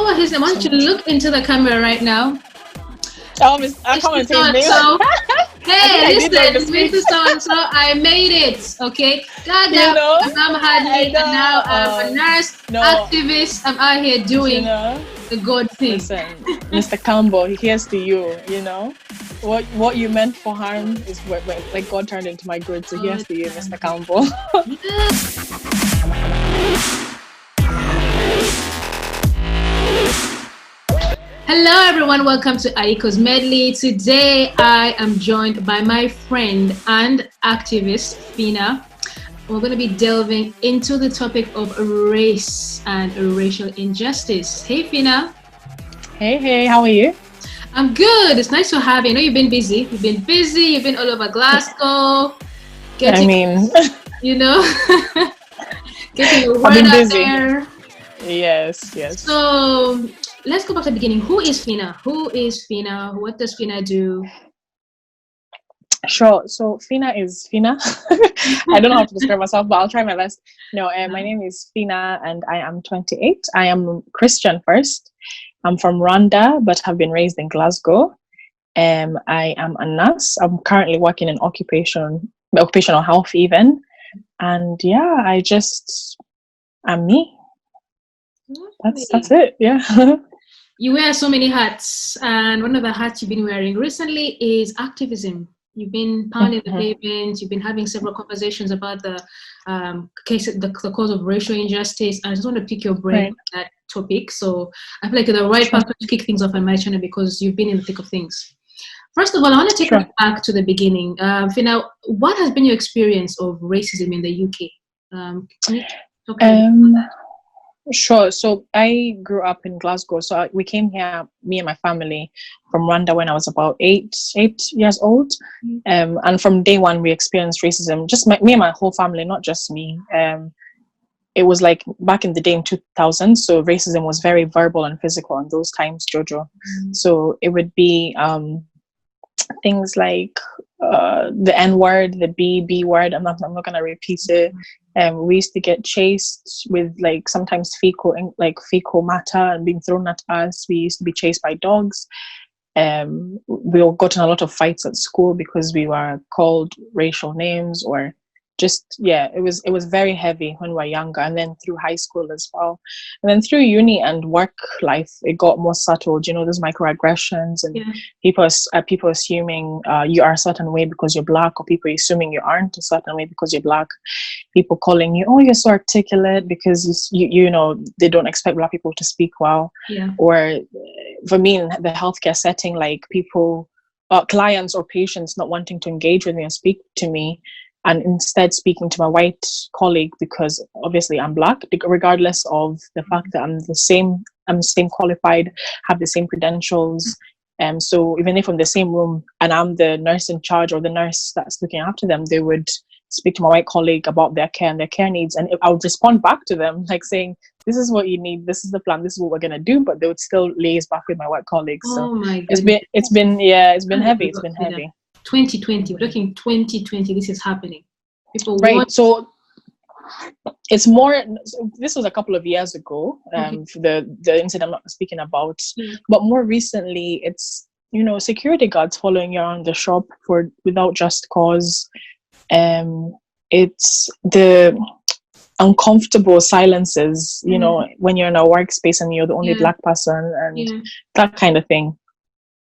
what his name? I want you to look into the camera right now. I can't say his name. So, hey, listen, Mr. So-and-so, I made it, okay? God damn, I'm hardly, and now I'm a nurse, activist. I'm out here doing the good thing. Listen, Mr. Campbell, here's to you, What you meant for harm is what like God turned into my good. So here's to you, Mr. Campbell. Hello everyone, welcome to Aiko's Medley. Today I am joined by my friend and activist, Phina. We're going to be delving into the topic of race and racial injustice. Hey Phina. Hey, how are you? I'm good. It's nice to have you. I know you've been busy. You've been all over Glasgow. Getting your word out there. Yes. So let's go back to the beginning. Who is Phina? What does Phina do? Sure. So Phina is Phina. I don't know how to describe myself, but I'll try my best. No, my name is Phina and I am 28. I am Christian first. I'm from Rwanda, but have been raised in Glasgow. I am a nurse. I'm currently working in occupational health even. And yeah, I'm me. That's it. Yeah. You wear so many hats, and one of the hats you've been wearing recently is activism. You've been pounding the pavement. You've been having several conversations about the cause of racial injustice. I just want to pick your brain on that topic. So I feel like you're the right person to kick things off on my channel because you've been in the thick of things. First of all, I want to take us back to the beginning. Phina, what has been your experience of racism in the UK? Can you talk about that? Sure. So I grew up in Glasgow. So we came here, me and my family, from Rwanda when I was about eight years old. And from day one, we experienced racism. Just me and my whole family, not just me. It was like back in the day in 2000. So racism was very verbal and physical in those times, Jojo. So it would be things like the N word, the B word. I'm not going to repeat it. We used to get chased with like sometimes fecal matter and being thrown at us. We used to be chased by dogs. We all got in a lot of fights at school because we were called racial names or it was very heavy when we were younger, and then through high school as well, and then through uni and work life it got more subtle. Those microaggressions and people assuming you are a certain way because you're black, or people assuming you aren't a certain way because you're black, people calling you, oh, you're so articulate, because you know they don't expect black people to speak well. Or for me in the healthcare setting, like people clients or patients not wanting to engage with me and speak to me, and instead speaking to my white colleague because obviously I'm black, regardless of the fact that I'm the same qualified, have the same credentials. So even if I'm in the same room and I'm the nurse in charge or the nurse that's looking after them, they would speak to my white colleague about their care and their care needs. And I would respond back to them, like saying, this is what you need, this is the plan, this is what we're going to do. But they would still liaise back with my white colleagues. So it's been heavy. It's been heavy. 2020, we're talking 2020, this is happening. So it's more, this was a couple of years ago, the incident I'm speaking about, but more recently it's, security guards following you around the shop without just cause. It's the uncomfortable silences, when you're in a workspace and you're the only black person and that kind of thing.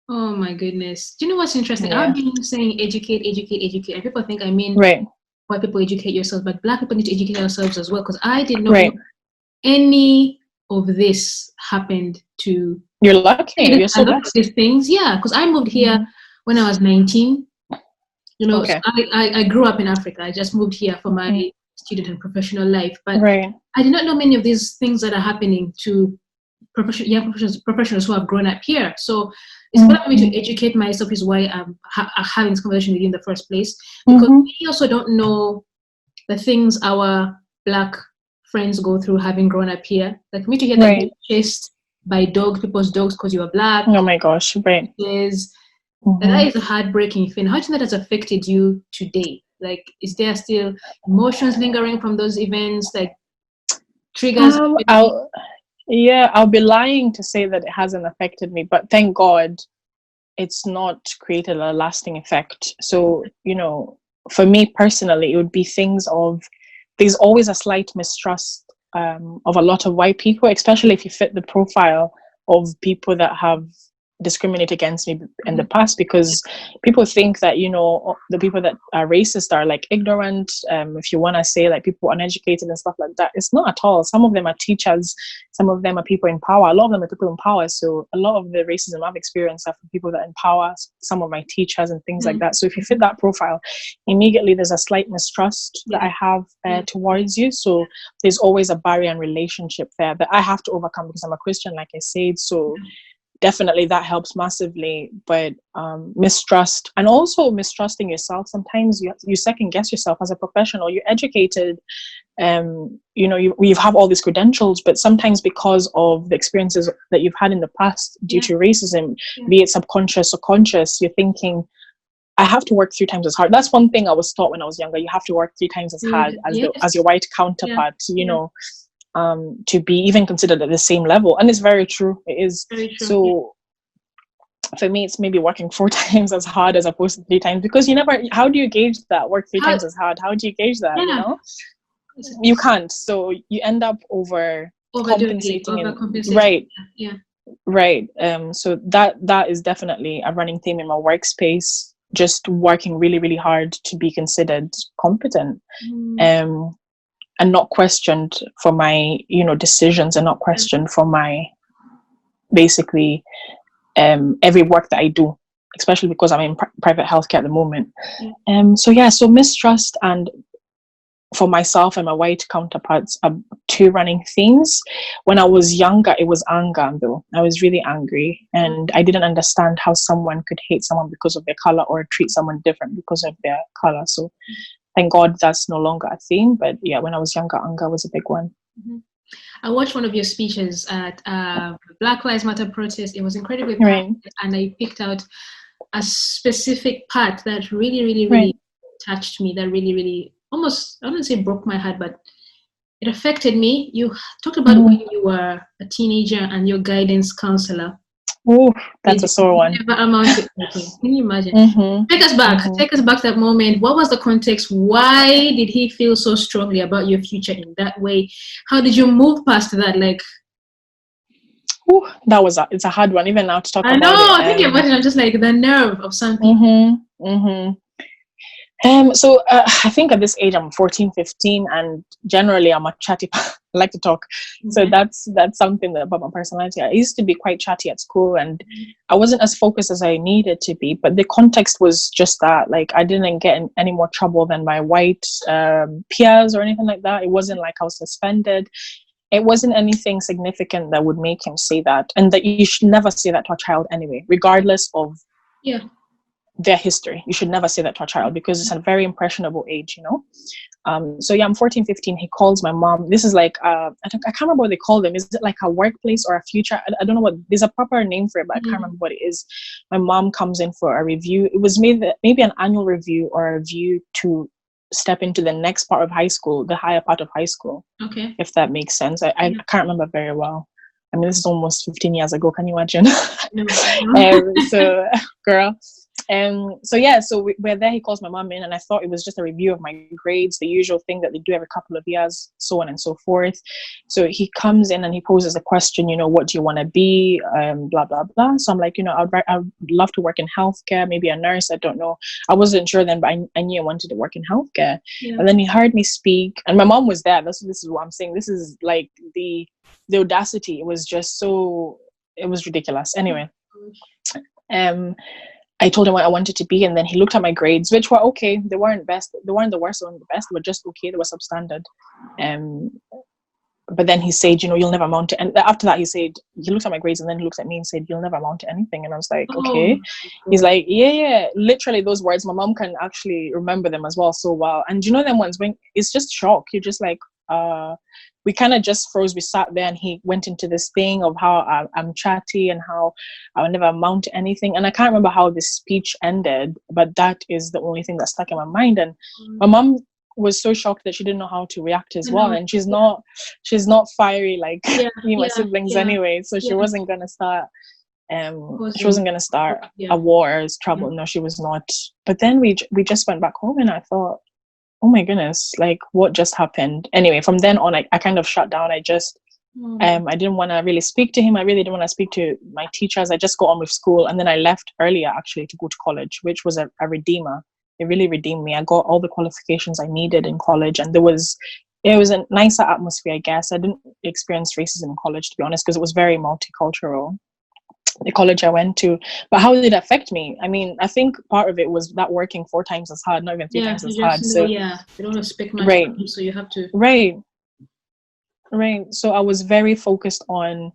Oh my goodness. Do you know what's interesting? I've been saying educate. And people think I mean white people educate yourselves, but black people need to educate ourselves as well, because I did not know any of this happened to... You're lucky. You're so lucky. These things, because I moved here when I was 19. I grew up in Africa. I just moved here for my student and professional life. But I did not know many of these things that are happening to young professionals who have grown up here. So it's important for me to educate myself, is why I'm having this conversation with you in the first place. Because we also don't know the things our black friends go through having grown up here. Like for me to hear that you're chased by people's dogs because you are black. Oh my gosh, that is a heartbreaking thing. How do you think that has affected you today? Like, is there still emotions lingering from those events, like triggers? Yeah, I'll be lying to say that it hasn't affected me, but thank God it's not created a lasting effect. So, for me personally, it would be things of, there's always a slight mistrust of a lot of white people, especially if you fit the profile of people that have discriminated against me in the past, because people think that the people that are racist are like ignorant, if you want to say like people uneducated and stuff like that. It's not at all. Some of them are teachers, some of them are people in power, a lot of them are people in power. So a lot of the racism I've experienced are from people that empower, some of my teachers and things like that. So if you fit that profile, immediately there's a slight mistrust that I have towards you. So there's always a barrier and relationship there that I have to overcome because I'm a Christian, like I said. So definitely that helps massively. But mistrust, and also mistrusting yourself. Sometimes you second guess yourself as a professional. You're educated, you have all these credentials, but sometimes because of the experiences that you've had in the past due to racism, be it subconscious or conscious, you're thinking, I have to work 3 times as hard. That's one thing I was taught when I was younger. You have to work 3 times as hard as your white counterpart, to be even considered at the same level. And it's very true. It is. Very true. So for me, it's maybe working 4 times as hard as opposed to 3 times, because how do you gauge that? Work 3 times as hard. How do you gauge that? You can't. So you end up overcompensating. Right. Yeah. Right. So that is definitely a running theme in my workspace. Just working really, really hard to be considered competent, and not questioned for my, decisions, and not questioned for my, basically, every work that I do, especially because I'm in private healthcare at the moment. So mistrust and for myself and my white counterparts are 2 running themes. When I was younger, it was anger, though. I was really angry, and I didn't understand how someone could hate someone because of their color or treat someone different because of their color. So thank God that's no longer a theme. But yeah, when I was younger, anger was a big one. I watched one of your speeches at Black Lives Matter protest. It was incredibly powerful, and I picked out a specific part that really, really, really touched me, that really, really almost, I wouldn't say broke my heart, but it affected me. You talked about when you were a teenager and your guidance counselor. Oh, that's a sore one. Never amounted. Can you imagine? Take us back. Take us back to that moment. What was the context? Why did he feel so strongly about your future in that way? How did you move past that? Like, it's a hard one even now to talk about. I know. Thinking about it, I'm just like the nerve of something. So I think at this age I'm 14, 15, and generally I'm a chatty. I like to talk. So that's something about my personality. I used to be quite chatty at school, and I wasn't as focused as I needed to be. But the context was just that, like, I didn't get in any more trouble than my white peers or anything like that. It wasn't like I was suspended. It wasn't anything significant that would make him say that, and that you should never say that to a child anyway, regardless of their history. You should never say that to a child because it's a very impressionable age, So yeah, I'm 14, 15. He calls my mom. This is like, I can't remember what they call them. Is it like a workplace or a future? I don't know what, there's a proper name for it, but I can't remember what it is. My mom comes in for a review. It was maybe an annual review or a review to step into the next part of high school, the higher part of high school. Okay. If that makes sense. I can't remember very well. I mean, this is almost 15 years ago. Can you imagine? So, girl. So we're there. He calls my mom in, and I thought it was just a review of my grades, the usual thing that they do every couple of years, so on and so forth. So he comes in and he poses a question, what do you want to be? Blah, blah, blah. So I'm like, I'd love to work in healthcare, maybe a nurse. I don't know. I wasn't sure then, but I knew I wanted to work in healthcare. Yeah. And then he heard me speak, and my mom was there. This is what I'm saying. This is like the audacity. It was just it was ridiculous. Anyway, I told him what I wanted to be, and then he looked at my grades, which were okay. They weren't best. They weren't the worst. They weren't the best. They were just okay. They were substandard. But then he said, you'll never amount to. And after that, he looked at my grades, and then he looked at me and said, "You'll never amount to anything." And I was like, okay. He's like, yeah. Literally those words. My mom can actually remember them as well so well. And them ones when it's just shock. You're just like, we kind of just froze. We sat there, and he went into this thing of how I'm chatty and how I'll never amount to anything. And I can't remember how this speech ended, but that is the only thing that stuck in my mind. And my mom was so shocked that she didn't know how to react as well. And she's not fiery like me, my siblings anyway. So she wasn't gonna start she wasn't gonna start a war or trouble. No, she was not. But then we just went back home, and I thought, oh my goodness, like what just happened? Anyway, from then on, I kind of shut down. I just I didn't want to really speak to him. I really didn't want to speak to my teachers. I just got on with school, and then I left earlier actually to go to college, which was a redeemer. It really redeemed me. I got all the qualifications I needed in college, and it was a nicer atmosphere, I guess. I didn't experience racism in college, to be honest, because it was very multicultural, the college I went to. But how did it affect me? I mean, I think part of it was that working 4 times as hard, not even 3 times as hard. So they don't want to speak much, so you have to. Right. So I was very focused on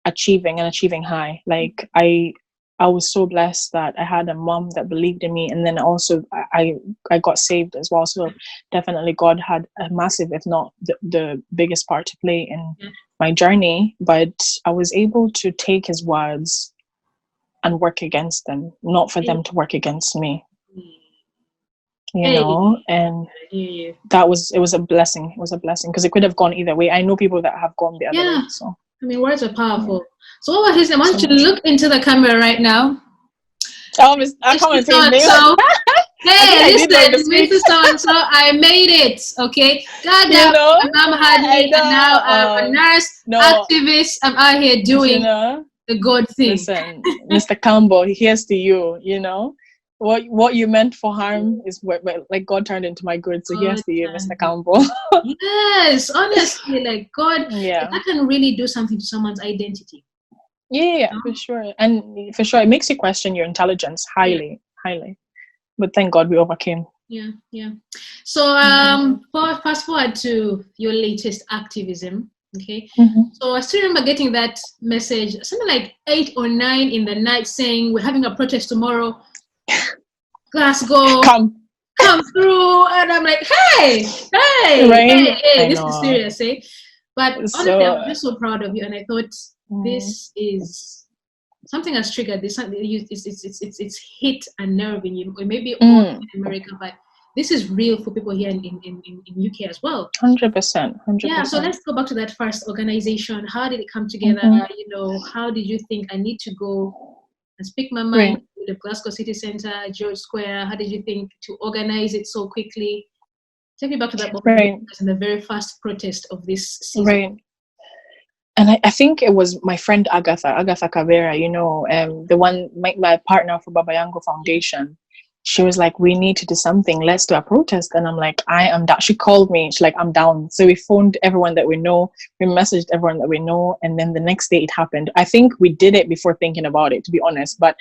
achieving high. Like I was so blessed that I had a mom that believed in me, and then also I got saved as well. So definitely God had a massive, if not the biggest part to play in my journey. But I was able to take his words and work against them, not for them to work against me. You know, and it was a blessing. It was a blessing because it could have gone either way. I know people that have gone the other way. So I mean, words are powerful. So what was his name? I want you to look into the camera right now. I can't say his name. Hey, listen, Mr. So-and-so, I made it, okay? God damn, my mom had me, and now I'm a nurse, activist. I'm out here doing the good thing. Listen, Mr. Campbell, here's to you, you know? What you meant for harm is what like God turned into my good. So here's to you, Mr. Campbell. Yes, honestly, like God, that can really do something to someone's identity. Yeah, for sure. And for sure, it makes you question your intelligence highly. But thank God we overcame. Yeah. So fast forward to your latest activism. Okay. So I still remember getting that message, something like 8 or 9 in the night, saying we're having a protest tomorrow. Glasgow, come through, and I'm like, hey, this is serious, eh? But honestly, I'm just so proud of you, and I thought this is something has triggered this. It's hit a nerve in you, or maybe all in America, but this is real for people here in UK as well. 100%. Yeah. So let's go back to that first organization. How did it come together? You know, how did you think I need to go and speak my mind with the Glasgow City Centre, George Square? How did you think to organize it so quickly? Take me back to that moment in the very first protest of this season. Right. And I think it was my friend Agatha Caveira, you know, the one, my partner for Baba Yangu Foundation. She was like, we need to do something. Let's do a protest. And I'm like, I am down. She called me. She's like, I'm down. So we phoned everyone that we know. We messaged everyone that we know. And then the next day it happened. I think we did it before thinking about it, to be honest. But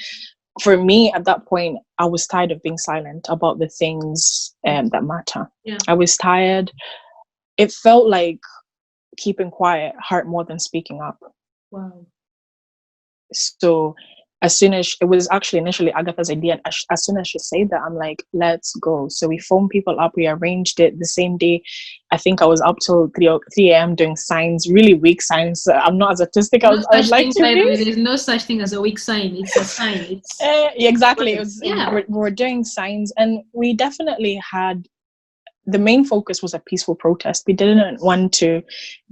for me, at that point, I was tired of being silent about the things that matter. Yeah. I was tired. It felt like keeping quiet hurt more than speaking up. Wow. So as soon as it was actually initially Agatha's idea, as soon as she said that, I'm like, let's go. So we phoned people up, we arranged it the same day. I think I was up till 3 a.m. doing signs, really weak signs. I'm not as artistic as I'd like to be. There's no such thing as a weak sign. It's a sign. Exactly. We're doing signs, and we definitely had, the main focus was a peaceful protest. We didn't want to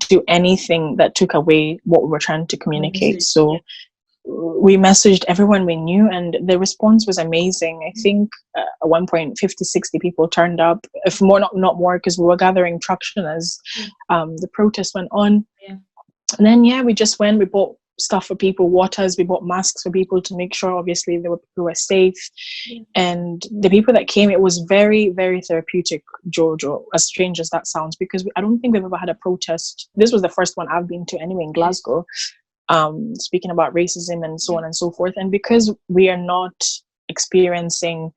do anything that took away what we were trying to communicate. So we messaged everyone we knew, and the response was amazing. I think at one point 50-60 people turned up, if more, not more, because we were gathering traction as the protest went on. And then we just went, we bought stuff for people, waters, we bought masks for people to make sure obviously people were safe. And the people that came, it was very, very therapeutic, Jojo, as strange as that sounds, because I don't think we've ever had a protest. This was the first one I've been to anyway in Glasgow, speaking about racism and so on and so forth. And because we are not experiencing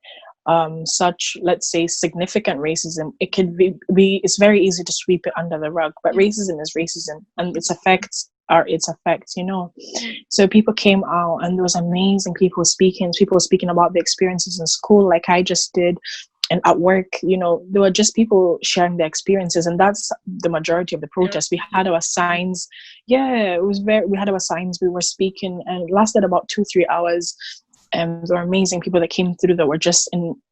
such, let's say, significant racism, it could be it's very easy to sweep it under the rug. But racism is racism, and its effects are its effects, you know. So people came out, and there was amazing people speaking about the experiences in school, like I just did, and at work, you know. There were just people sharing their experiences, and that's the majority of the protest. We had our signs. We had our signs, we were speaking, and it lasted about 2-3 hours. There were amazing people that came through that were just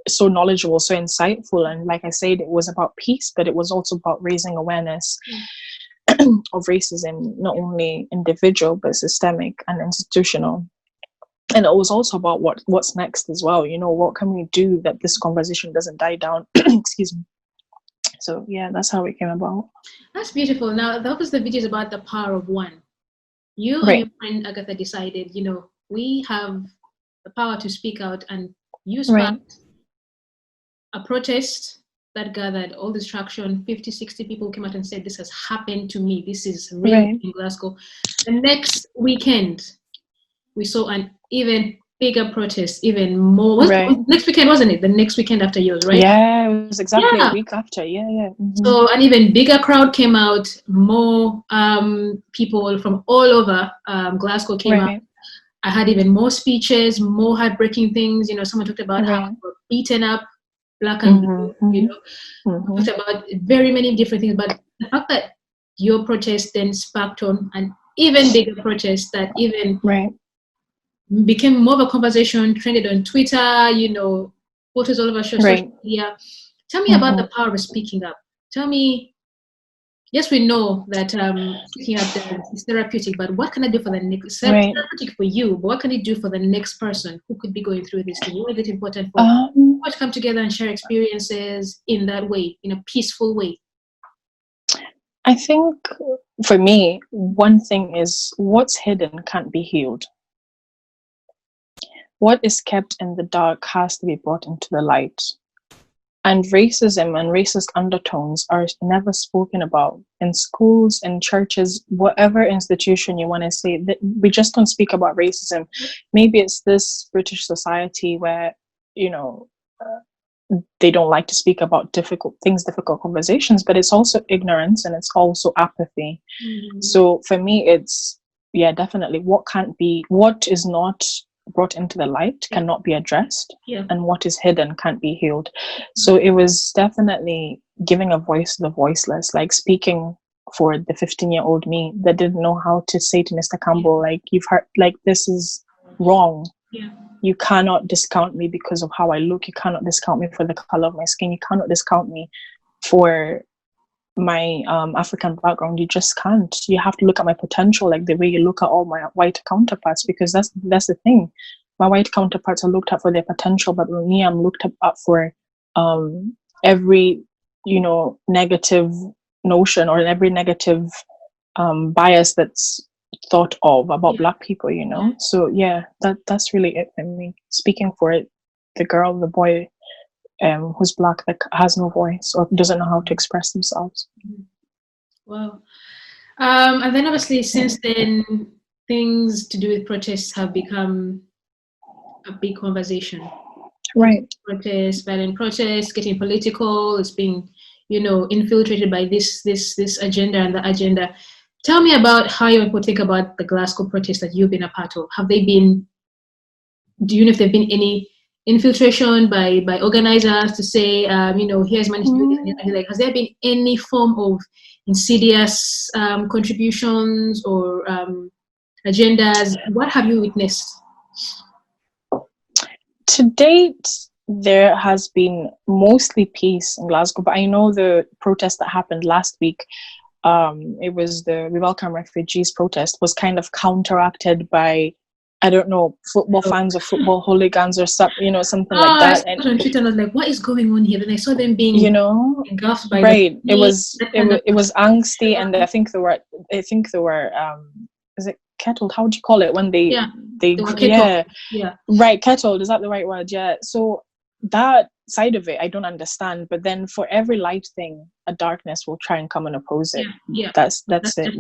so knowledgeable, so insightful. And like I said, it was about peace, but it was also about raising awareness of racism, not only individual, but systemic and institutional. And it was also about what's next as well. What can we do that this conversation doesn't die down? Excuse me. So yeah, that's how it came about. That's beautiful. Now, that was the video about the power of one. You and your friend Agatha decided, we have the power to speak out, and you sparked a protest that gathered all this traction. 50, 60 people came out and said, this has happened to me. This is real in Glasgow. The next weekend, we saw an even bigger protest, even more. Next weekend, wasn't it? The next weekend after yours, right? Yeah, it was exactly a week after. Yeah. Mm-hmm. So an even bigger crowd came out. More people from all over Glasgow came out. I had even more speeches, more heartbreaking things. Someone talked about how we were beaten up, black and blue. Talked about very many different things. But the fact that your protest then sparked on an even bigger protest that even became more of a conversation, trended on Twitter, photos all over social media. Tell me about the power of speaking up. Tell me, yes, we know that speaking up is therapeutic, but what can I do for the next? It's therapeutic for you, but what can you do for the next person who could be going through this thing? Why is it important for us to come together and share experiences in that way, in a peaceful way? I think for me, one thing is what's hidden can't be healed. What is kept in the dark has to be brought into the light. And racism and racist undertones are never spoken about in schools, in churches, whatever institution you want to say. We just don't speak about racism. Maybe it's this British society where, they don't like to speak about difficult conversations, but it's also ignorance and it's also apathy. So for me, it's, definitely what is not brought into the light cannot be addressed, and what is hidden can't be healed. So it was definitely giving a voice to the voiceless, like speaking for the 15-year-old me that didn't know how to say to Mr. Campbell, like, you've heard, like, this is wrong. You cannot discount me because of how I look. You cannot discount me for the color of my skin. You cannot discount me for my African background. You just can't. You have to look at my potential like the way you look at all my white counterparts, because that's the thing. My white counterparts are looked at for their potential, but with me, I'm looked up for every negative notion or every negative bias that's thought of about Black people. So that's really it for me. Speaking for it, the girl, the boy, who's Black, that has no voice or doesn't know how to express themselves. Wow. And then obviously since then, things to do with protests have become a big conversation. Protests, violent protests, getting political. It's being, infiltrated by this agenda and the agenda. Tell me about how you people think about the Glasgow protests that you've been a part of. Do you know if there have been any infiltration by organizers to say, here's money to do this? Like, has there been any form of insidious contributions or agendas? What have you witnessed? To date, there has been mostly peace in Glasgow, but I know the protest that happened last week, it was the We Welcome Refugees protest, was kind of counteracted by, I don't know, football fans or football hooligans or something like that. I saw on Twitter, and I was like, what is going on here? Then I saw them being engulfed by it was angsty, and I think there were is it kettled? How do you call it when they kettled? Is that the right word? Yeah. So that side of it I don't understand, but then for every light thing, a darkness will try and come and oppose it. That's it.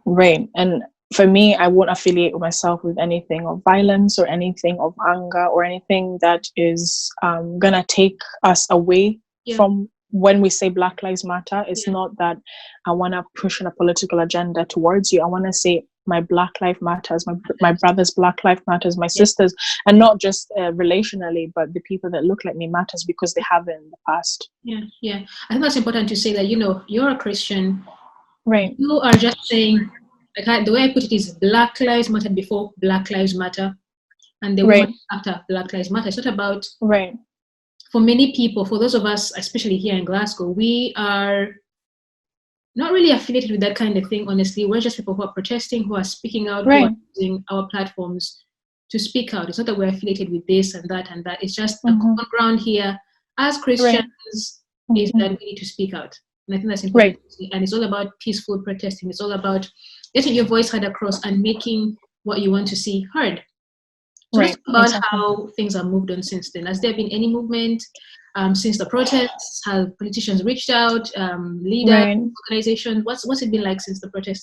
Right. And for me, I won't affiliate myself with anything of violence or anything of anger or anything that is gonna take us away from when we say Black Lives Matter. It's not that I want to push a political agenda towards you. I want to say my Black life matters, my brother's Black life matters, my sister's, and not just relationally, but the people that look like me matters because they have it in the past. I think that's important to say that, you're a Christian. Right. You are just saying, the way I put it is Black Lives Matter before Black Lives Matter. and the woman after Black Lives Matter. It's not about, for many people, for those of us, especially here in Glasgow, we are not really affiliated with that kind of thing, honestly. We're just people who are protesting, who are speaking out, who are using our platforms to speak out. It's not that we're affiliated with this and that and that. It's just a common ground here as Christians is that we need to speak out. And I think that's important. And it's all about peaceful protesting. It's all about getting your voice heard across and making what you want to see heard. So let's talk about how things have moved on since then. Has there been any movement since the protests? Have politicians reached out? Leaders, organizations? What's it been like since the protests?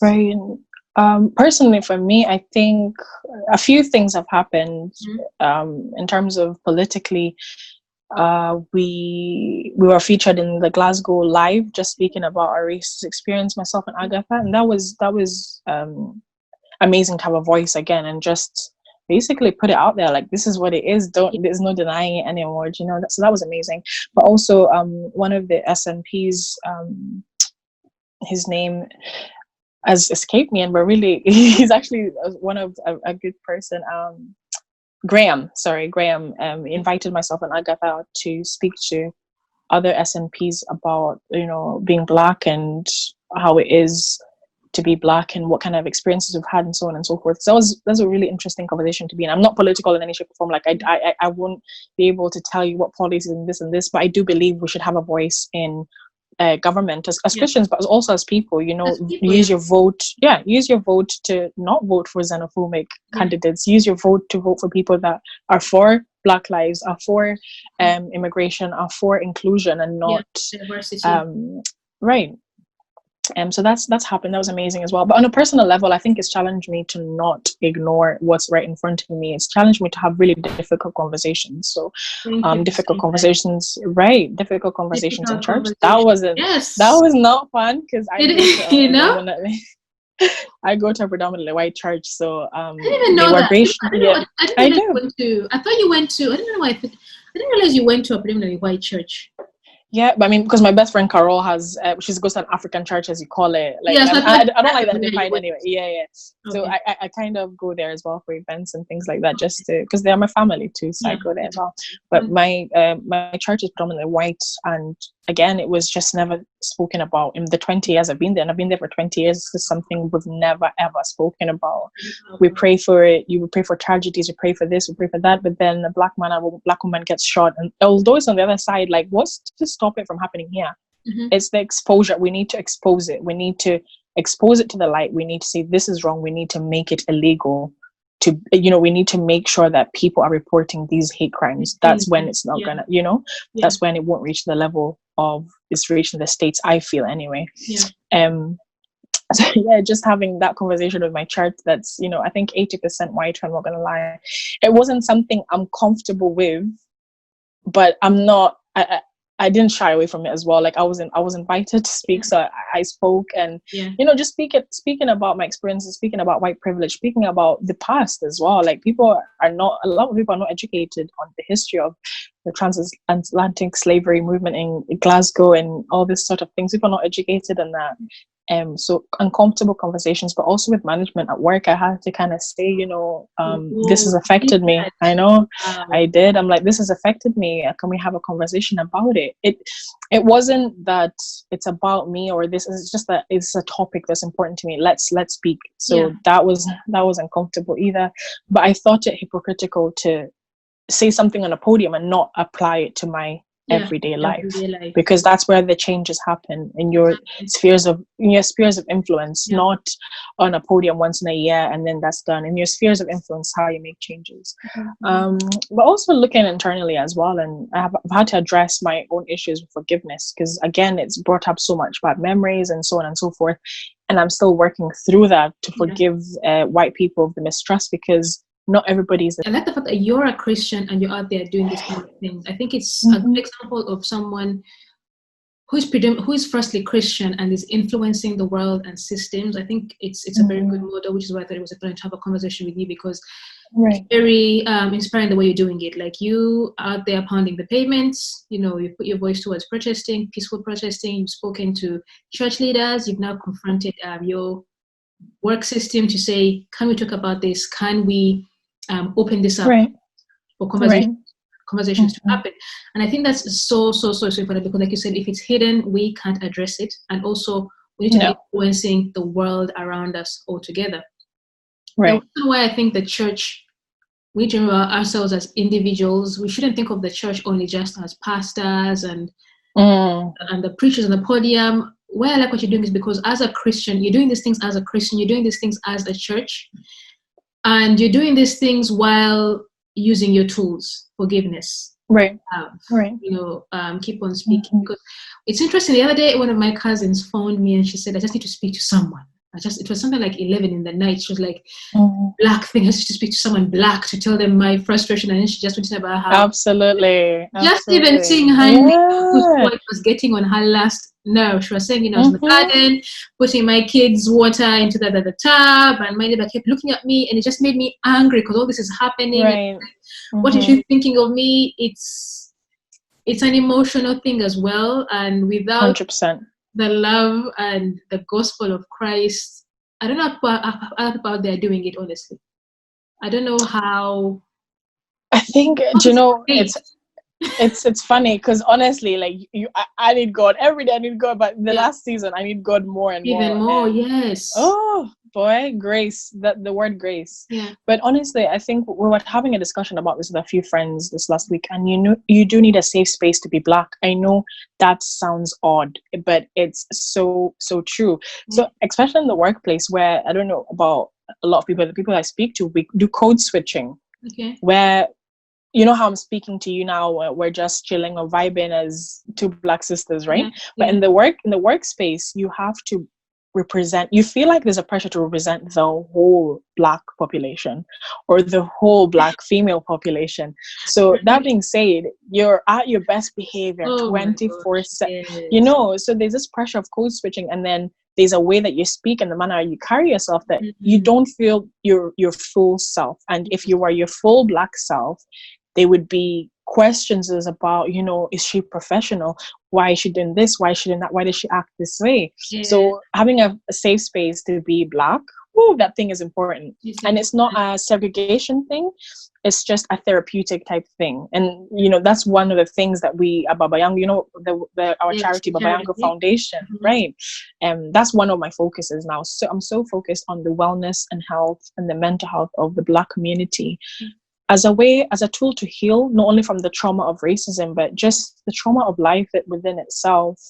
Personally, for me, I think a few things have happened in terms of politically. We were featured in the Glasgow Live, just speaking about our racist experience, myself and Agatha, and that was amazing to have a voice again and just basically put it out there, like, this is what it is. There's no denying it anymore, you know. So that was amazing. But also one of the SNPs, his name has escaped me, and we're really he's actually one of a good person. Graham invited myself and Agatha to speak to other SNPs about, you know, being Black and how it is to be Black and what kind of experiences we've had and so on and so forth. So that's a really interesting conversation to be in. I'm not political in any shape or form. Like I won't be able to tell you what policies and this, but I do believe we should have a voice in government as Christians, but also as people, you know, use your vote. Use your vote to not vote for xenophobic candidates. Use your vote to vote for people that are for Black lives, are for immigration, are for inclusion, and not diversity. So that's happened. That was amazing as well. But on a personal level, I think it's challenged me to not ignore what's right in front of me. It's challenged me to have really difficult conversations. So difficult conversations in church. That was not fun, because I go to a predominantly white church. So I didn't even know that. I thought you went to, I don't know why, I didn't realize you went to a predominantly white church. Yeah, but I mean, because my best friend Carol has, she goes to an African church, as you call it. Like, I don't like that divide anyway. So I kind of go there as well for events and things like that, just to, because they are my family too, so I go there as well. But my church is predominantly white, and again, it was just never spoken about in the 20 years I've been there, and I've been there for 20 years. This is something we've never ever spoken about. We pray for it. You would pray for tragedies. We pray for this. We pray for that. But then a Black man or a Black woman gets shot, and although it's on the other side, like, what's to stop it from happening here? It's the exposure. We need to expose it. We need to expose it to the light. We need to say this is wrong. We need to make it illegal. We need to make sure that people are reporting these hate crimes. That's when it's not gonna, that's when it won't reach the level of it's reaching the states, I feel anyway. So just having that conversation with my church, that's, I think 80% white, I'm not gonna lie. It wasn't something I'm comfortable with, but I didn't shy away from it as well. Like, I was invited to speak, so I spoke, and just speaking about my experiences, speaking about white privilege, speaking about the past as well. Like, a lot of people are not educated on the history of the transatlantic slavery movement in Glasgow and all this sort of things. People are not educated in that. So uncomfortable conversations, but also with management at work, I had to kind of say, this has affected me. I know I did. I'm like, this has affected me. Can we have a conversation about it? It wasn't that it's about me or this. It's just that it's a topic that's important to me. Let's speak. So that was uncomfortable either. But I thought it hypocritical to say something on a podium and not apply it to my everyday life, because that's where the changes happen in your spheres of influence, not on a podium once in a year and then that's done. In your spheres of influence, how you make changes. But also looking internally as well, and I've had to address my own issues with forgiveness, because again, it's brought up so much bad memories and so on and so forth, and I'm still working through that to forgive white people of the mistrust, because not everybody's. I like the fact that you're a Christian and you're out there doing these kind of things. I think it's a good example of someone who is firstly Christian and is influencing the world and systems. I think it's a very good model, which is why I thought it was important to have a conversation with you, because it's very inspiring the way you're doing it. Like, you out there pounding the pavements, you put your voice towards protesting, peaceful protesting. You've spoken to church leaders. You've now confronted your work system to say, can we talk about this? Can we open this up for conversations to happen. And I think that's so important, because like you said, if it's hidden, we can't address it. And also we need to be influencing the world around us altogether. Right. The reason why I think the church, we need to remember ourselves as individuals. We shouldn't think of the church only just as pastors and the preachers on the podium. Why I like what you're doing is because as a Christian, you're doing these things as a Christian, you're doing these things as a church, and you're doing these things while using your tools, forgiveness. Right. Keep on speaking. Because it's interesting. The other day, one of my cousins phoned me and she said, I just need to speak to someone. It was something like 11 in the night. She was like, black thing, I just to speak to someone black to tell them my frustration. And then she just went about how absolutely even seeing her whose boy was getting on her last nerve. She was saying, I was in the garden putting my kids' water into the tub, and my neighbor kept looking at me, and it just made me angry because all this is happening. Right. What is she thinking of me? It's an emotional thing as well, and without 100%. the love and the gospel of Christ, I don't know how other people out there doing it, honestly. I don't know how. I think, it's funny because honestly, like I need God every day. I need God, but the last season I need God more and more. Even more, yes. Oh boy, grace. The word grace. Yeah. But honestly, I think we were having a discussion about this with a few friends this last week, and you do need a safe space to be black. I know that sounds odd, but it's so true. So especially in the workplace, where I don't know about a lot of people, the people I speak to, we do code switching. Okay. Where you know how I'm speaking to you now, we're just chilling or vibing as two black sisters, right? But in the workspace, you have to represent, you feel like there's a pressure to represent the whole black population or the whole black female population. So that being said, you're at your best behavior 24/7, so there's this pressure of code switching, and then there's a way that you speak and the manner you carry yourself that you don't feel your full self. And if you were your full black self, there would be questions about, is she professional? Why is she doing this? Why is she doing that? Why does she act this way? So having a safe space to be black, that thing is important. And it's not a segregation thing. It's just a therapeutic type thing. And, that's one of the things that we at Baba Yangu, our charity, Baba Yangu Foundation, right? That's one of my focuses now. So I'm so focused on the wellness and health and the mental health of the black community as a tool to heal, not only from the trauma of racism, but just the trauma of life within itself.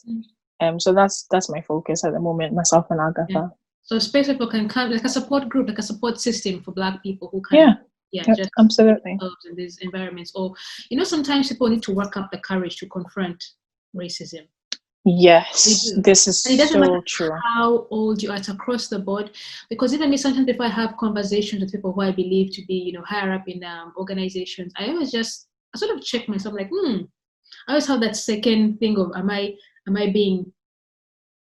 So that's my focus at the moment, myself and Agatha. Yeah. So space people can come, like a support group, like a support system for black people who can just absolutely in these environments. Or sometimes people need to work up the courage to confront racism. Yes, this is so true. How old you are, it's across the board. Because even me, sometimes before I have conversations with people who I believe to be, higher up in organizations, I always I sort of check myself, like, I always have that second thing of, am I being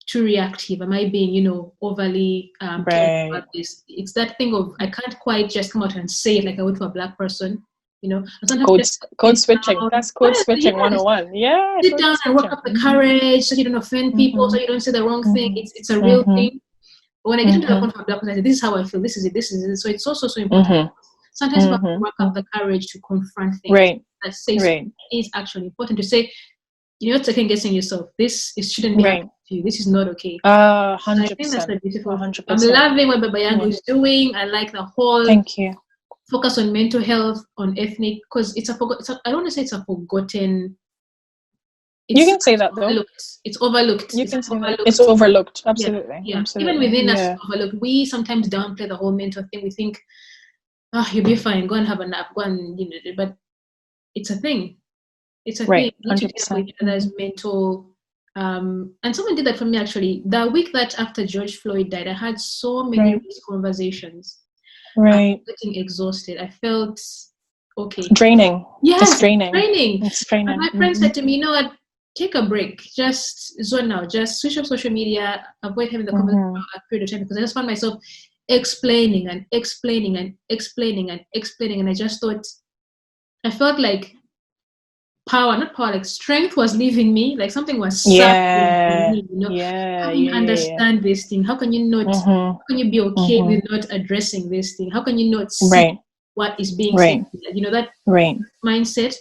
too reactive? Am I being, overly careful about this? It's that thing of, I can't quite just come out and say it like I would to a black person. Code switching. That's code switching 101. Yeah. Sit down and work up the courage so you don't offend people, so you don't say the wrong thing. It's a real thing. But when I get into the point of black person, I say, this is how I feel. This is it. So it's also so important. Sometimes you have to work up the courage to confront things. Right. That says is actually important to say. Second guessing yourself. This shouldn't be happening to you. This is not okay. 100%. I think that's a beautiful. 100%. I'm loving what Baba Yangu is doing. I like the whole. Thank you. Focus on mental health, on ethnic, because I don't want to say it's a forgotten. You can say that though. It's overlooked. You can say that. It's overlooked. Absolutely. Yeah. Absolutely. Even within us, it's overlooked. We sometimes downplay the whole mental thing. We think, you'll be fine. Go and have a nap. Go and but it's a thing. It's a thing. You need to deal with each other's mental. And someone did that for me actually. The week that after George Floyd died, I had so many conversations. Right. I'm getting exhausted. I felt draining. Yes, it's draining. It's draining. And my friend said to me, you know what, take a break, just zone out, just switch off social media, avoid having the conversation for a period of time, because I just found myself explaining and explaining and explaining and explaining, and I felt like like strength was leaving me, like something was sucking me, how can you understand this thing? How can you not how can you be okay with not addressing this thing? How can you not see what is being right. said. You know, that right. mindset.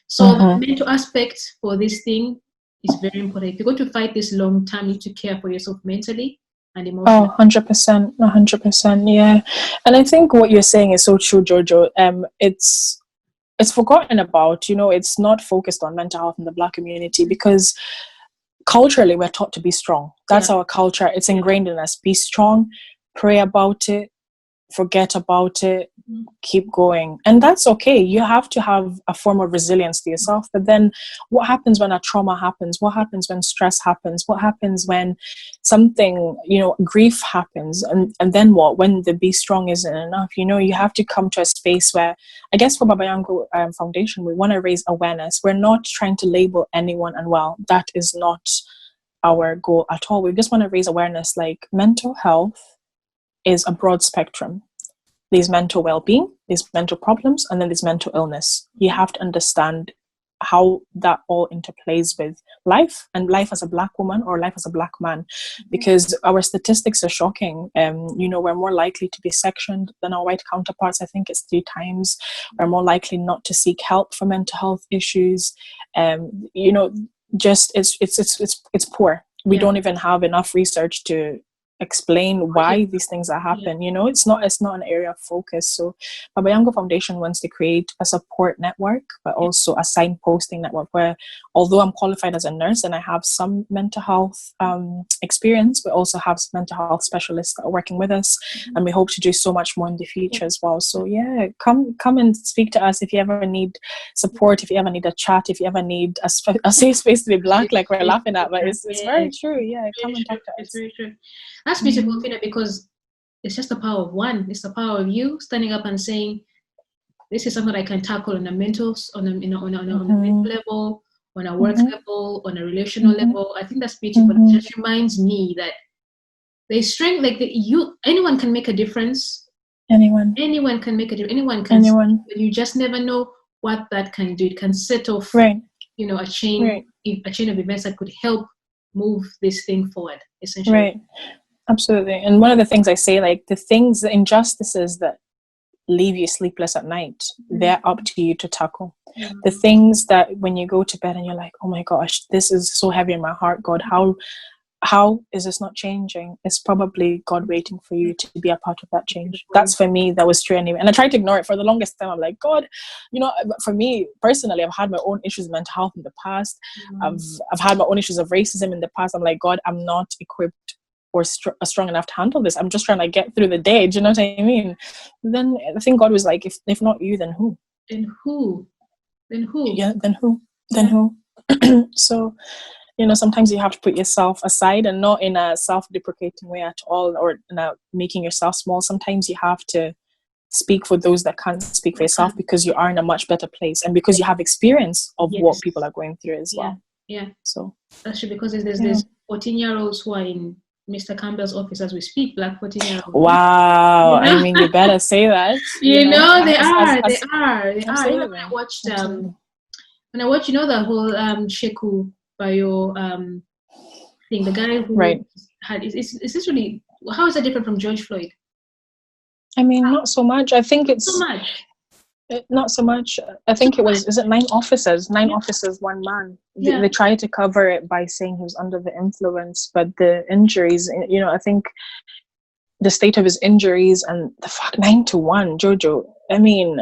So the mental aspect for this thing is very important. If you're going to fight this long term, you need to care for yourself mentally and emotionally. Oh, 100%, 100%, yeah. And I think what you're saying is so true, Jojo. It's forgotten about, you know, it's not focused on mental health in the Black community because culturally we're taught to be strong. That's our culture. It's ingrained in us. Be strong, pray about it, forget about it, keep going. And that's okay. You have to have a form of resilience to yourself. But then what happens when a trauma happens? What happens when stress happens? What happens when something, you know, grief happens? And then what? When the be strong isn't enough, you know, you have to come to a space where, I guess for Baba Yangu Foundation, we want to raise awareness. We're not trying to label anyone unwell. That is not our goal at all. We just want to raise awareness, like mental health is a broad spectrum. There's mental well-being, there's mental problems, and then there's mental illness. You have to understand how that all interplays with life, and life as a Black woman or life as a Black man, because our statistics are shocking. You know, we're more likely to be sectioned than our white counterparts. I think it's 3 times. We're more likely not to seek help for mental health issues. You know, just it's poor. We don't even have enough research to explain why these things are happen. You know, it's not an area of focus. So Baba Yangu Foundation wants to create a support network, but also a signposting network where, although I'm qualified as a nurse and I have some mental health experience, we also have some mental health specialists that are working with us, and we hope to do so much more in the future as well. So yeah, come and speak to us if you ever need support, if you ever need a chat, if you ever need a safe space to be Black, like we're laughing at, but it's very true. Yeah, come and talk to us. It's very true. That's beautiful, Phina, because it's just the power of one. It's the power of you standing up and saying, "This is something I can tackle on a mental, on a mental level, on a work level, on a relational level." I think that's beautiful. It just reminds me that there's strength. Like anyone can make a difference. Anyone can make a difference. Anyone can. You just never know what that can do. It can set off, you know, a chain of events that could help move this thing forward. Essentially, right. Absolutely. And one of the things I say, like the injustices that leave you sleepless at night, they're up to you to tackle. The things that when you go to bed and you're like, oh my gosh, this is so heavy in my heart, God, how is this not changing? It's probably God waiting for you to be a part of that change. That's for me, that was true anyway. And I tried to ignore it for the longest time. I'm like, God, you know, for me personally, I've had my own issues of mental health in the past. I've had my own issues of racism in the past. I'm like, God, I'm not equipped or strong enough to handle this. I'm just trying to get through the day. Do you know what I mean? Then I think God was like, if not you, then who? Then who? Yeah, then who? Then who? So, you know, sometimes you have to put yourself aside, and not in a self-deprecating way at all, or in a making yourself small. Sometimes you have to speak for those that can't speak for yourself, because you are in a much better place, and because you have experience of what people are going through as well. Yeah. So actually, because there's 14-year-olds who are in Mr. Campbell's office as we speak, Black 14-year-olds. Wow, you know? I mean, you better say that. They are. They are. Absolutely. You know, when I watched, you know, the whole Sheku Bayo thing, the guy who had is really, how is that different from George Floyd? I mean, not so much. I think it's so much. Not so much. I think it was, is it 9 officers? 9 officers, 1 man. They tried to cover it by saying he was under the influence, but the injuries, you know, I think the state of his injuries and the 9-1, Jojo. I mean,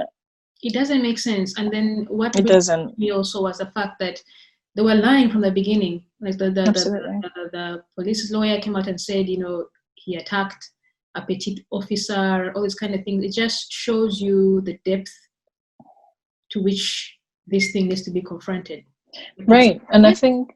it doesn't make sense. And then what it doesn't. Me also was the fact that they were lying from the beginning. Like the police lawyer came out and said, you know, he attacked a petite officer, all these kind of things. It just shows you the depth to which this thing needs to be confronted. Right. And I think,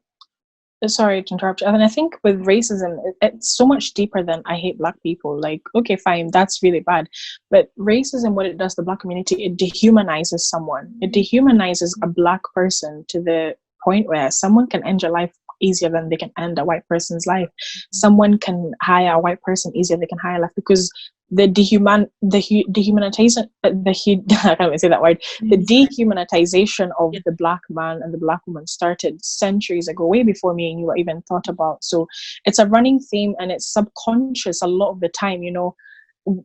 sorry to interrupt you, and I think with racism, it's so much deeper than I hate Black people. Like, okay, fine, that's really bad. But racism, what it does to the Black community, it dehumanizes someone. It dehumanizes a Black person to the point where someone can end your life easier than they can end a white person's life. Someone can hire a white person easier than they can hire life, because the dehumanization, I can't even say that word. The dehumanization of the Black man and the Black woman started centuries ago, way before me and you were even thought about. So it's a running theme, and it's subconscious a lot of the time. You know,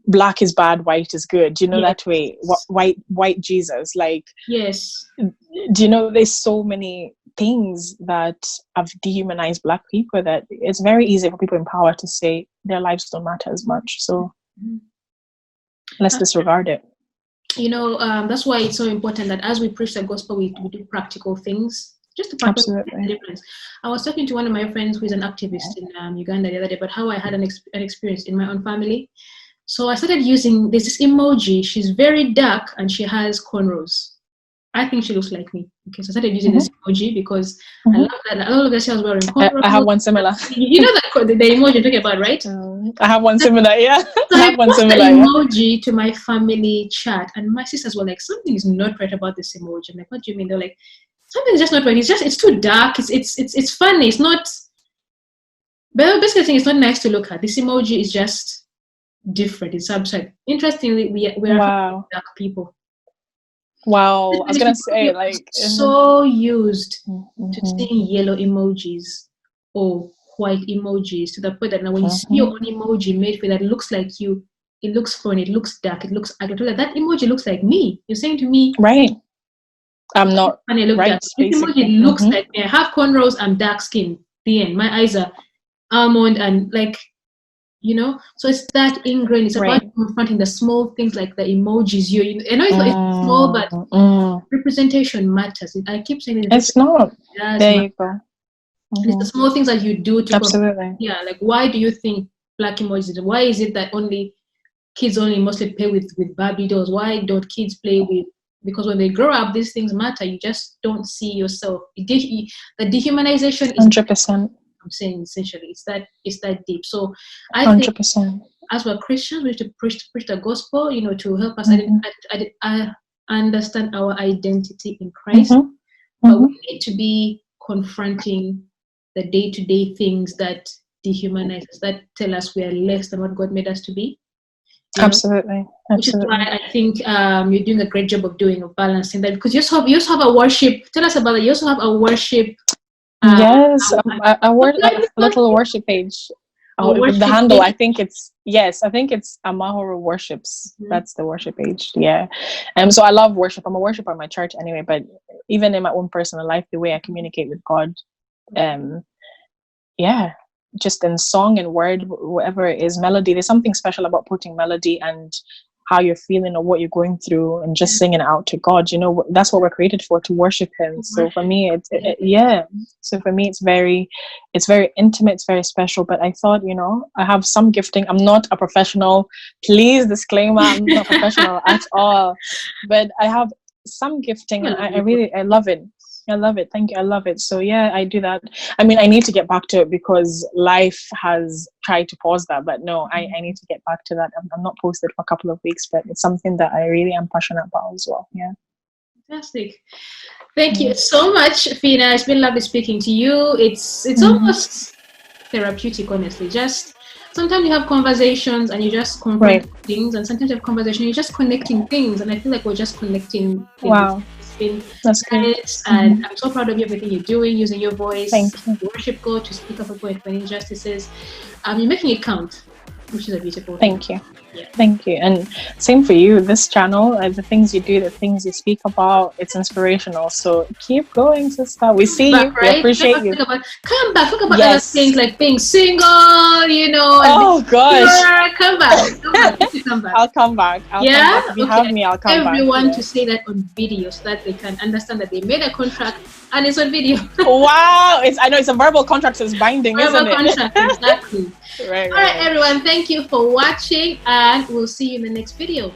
black is bad, white is good, you know, Yes. that way. White Jesus, like, yes, do you know, there's so many things that have dehumanized black people that it's very easy for people in power to say their lives don't matter as much, so let's disregard it. You know, that's why it's so important that as we preach the gospel, we do practical things just to practice the difference. I was talking to one of my friends who is an activist in Uganda the other day about how I had an experience in my own family. So I started using this emoji. She's very dark and she has cornrows. I think she looks like me. Okay, so I started using this emoji because I love that. All of the girls wearing cornrows. I have one similar. You know that the emoji you're talking about, right? I have one similar, yeah. So I have one similar emoji to my family chat, and my sisters were like, "Something is not right about this emoji." I'm like, "What do you mean?" They're like, "Something's just not right. It's too dark. It's funny. It's not." But basically, saying it's not nice to look at. This emoji is just different. It's abstract. Interestingly, we are dark people. Wow, I was gonna say, like, so used to seeing yellow emojis or white emojis to the point that now when you see your own emoji made for that, it looks like you, it looks funny, it looks dark, it looks ugly. That emoji looks like me. You're saying to me, right? I'm not funny, I look right. Dark. This emoji looks like me. I have cornrows. I'm dark skinned. The end. My eyes are almond and like, you know. So it's that ingrained. It's about confronting the small things like the emojis. I know it's not small, but representation matters. I keep saying it's not. There you go. It's the small things that you do to absolutely. Yeah, like why do you think black emojis? Why is it that kids only mostly play with Barbie dolls? Why don't kids play with? Because when they grow up, these things matter. You just don't see yourself. The dehumanization is 100%. I'm saying essentially, it's that deep. So I 100%. think as we're Christians, we have to preach the gospel, you know, to help us understand our identity in Christ. But we need to be confronting the day-to-day things that dehumanize us, that tell us we are less than what God made us to be. Absolutely. Which is why I think you're doing a great job of balancing that, because you also have a worship. Tell us about it. You also have a worship. Yes, a little worship page. The handle, I think it's Amahoro Worships. That's the worship page. Yeah. So I love worship. I'm a worshiper in my church anyway, but even in my own personal life, the way I communicate with God, just in song and word, whatever it is, melody. There's something special about putting melody and how you're feeling or what you're going through and just singing out to God. You know, that's what we're created for, to worship Him. So for me, So for me, it's very intimate, it's very special. But I thought, you know, I have some gifting. I'm not a professional. Please, disclaimer, I'm not professional at all. But I have some gifting, and I love it. I love it. Thank you. I love it. So yeah, I do that. I mean, I need to get back to it because life has tried to pause that, but no, I need to get back to that. I'm not posted for a couple of weeks, but it's something that I really am passionate about as well. Yeah. Fantastic. Thank you so much, Phina. It's been lovely speaking to you. It's almost therapeutic, honestly. Just sometimes you have conversations and you just confront things, and sometimes you have conversations and you're just connecting things, and I feel like we're just connecting things. Wow. That's great. And I'm so proud of you, everything you're doing, using your voice to worship God, to speak up about injustices. You're making it count, which is a beautiful thing. Thank you. Yeah. Thank you. And same for you, this channel, the things you do, the things you speak about, it's inspirational. So keep going, sister. We see you. We appreciate you. Come back. Talk about other things like being single, you know. Oh, gosh. Come back. Come back. I'll come back. If you have me, I'll come back. Everyone to say that on video so that they can understand that they made a contract and it's on video. Wow. I know it's a verbal contract, so it's binding, isn't it? Verbal contract, exactly. Right, All right, everyone. Thank you for watching, and we'll see you in the next video.